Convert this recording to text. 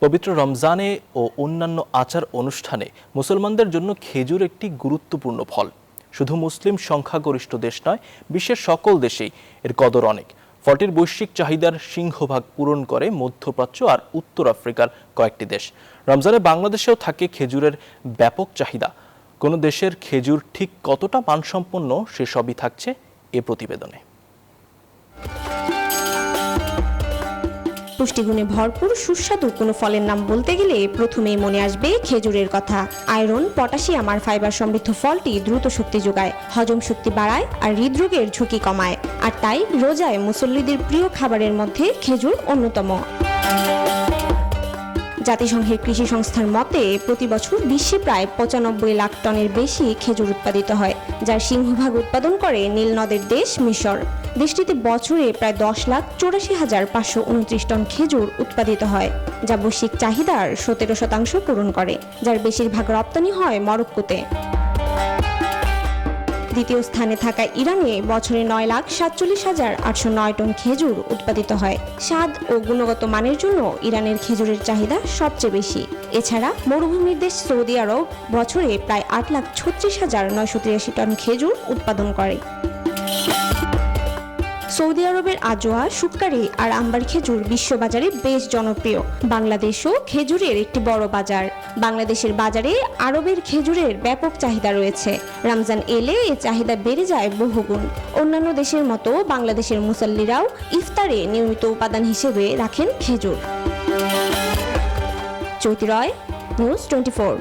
পবিত্র রমজানে ও অন্যান্য আচার অনুষ্ঠানে মুসলমানদের জন্য খেজুর একটি গুরুত্বপূর্ণ ফল। শুধু মুসলিম সংখ্যাগরিষ্ঠ দেশ নয়, বিশ্বের সকল দেশেই এর কদর অনেক। ফলটির বৈশ্বিক চাহিদার সিংহভাগ পূরণ করে মধ্যপ্রাচ্য আর উত্তর আফ্রিকার কয়েকটি দেশ। রমজানে বাংলাদেশেও থাকে খেজুরের ব্যাপক চাহিদা। কোনো দেশের খেজুর ঠিক কতটা মানসম্পন্ন সেসবই থাকছে এ প্রতিবেদনে। পুষ্টিগুণে ভরপুর সুস্বাদু কোনো ফলের নাম বলতে গেলে প্রথমেই মনে আসবে খেজুরের কথা। আয়রন, পটাশিয়াম আর ফাইবার সমৃদ্ধ ফলটি দ্রুত শক্তি যোগায়, হজম শক্তি বাড়ায় আর হৃদরোগের ঝুঁকি কমায়। আর তাই রোজায় মুসল্লিদের প্রিয় খাবারের মধ্যে খেজুর অন্যতম। জাতিসংঘের কৃষি সংস্থার মতে প্রতি বছর বিশ্বে প্রায় ৯৫ লাখ টনের বেশি খেজুর উৎপাদিত হয়, যার সিংহভাগ উৎপাদন করে নীল নদের দেশ মিশর। দেশটিতে বছরে প্রায় ১০,৮৪,৫২৯ টন খেজুর উৎপাদিত হয়, যা বৈশ্বিক চাহিদার ১৭% পূরণ করে, যার বেশিরভাগ রপ্তানি হয় মরক্কোতে। দ্বিতীয় স্থানে থাকা ইরানে বছরে ৯,৪৭,৮০৯ টন খেজুর উৎপাদিত হয়। স্বাদ ও গুণগত মানের জন্য ইরানের খেজুরের চাহিদা সবচেয়ে বেশি। এছাড়া মরুভূমির দেশ সৌদি আরব বছরে প্রায় ৮,৩৬,৯৮৩ টন খেজুর উৎপাদন করে। সৌদি আরবের আজোয়া, শুক্কারি আর আম্বার খেজুর বিশ্ববাজারে বেশ জনপ্রিয়। বাংলাদেশও খেজুরের একটি বড় বাজার। বাংলাদেশের বাজারে আরবের খেজুরের ব্যাপক চাহিদা রয়েছে। রমজান এলে এই চাহিদা বেড়ে যায় বহুগুণ। অন্যান্য দেশের মতো বাংলাদেশের মুসল্লিরাও ইফতারে নিয়মিত উপাদান হিসেবে রাখেন খেজুর। জ্যোতি রয়, নিউজ 24।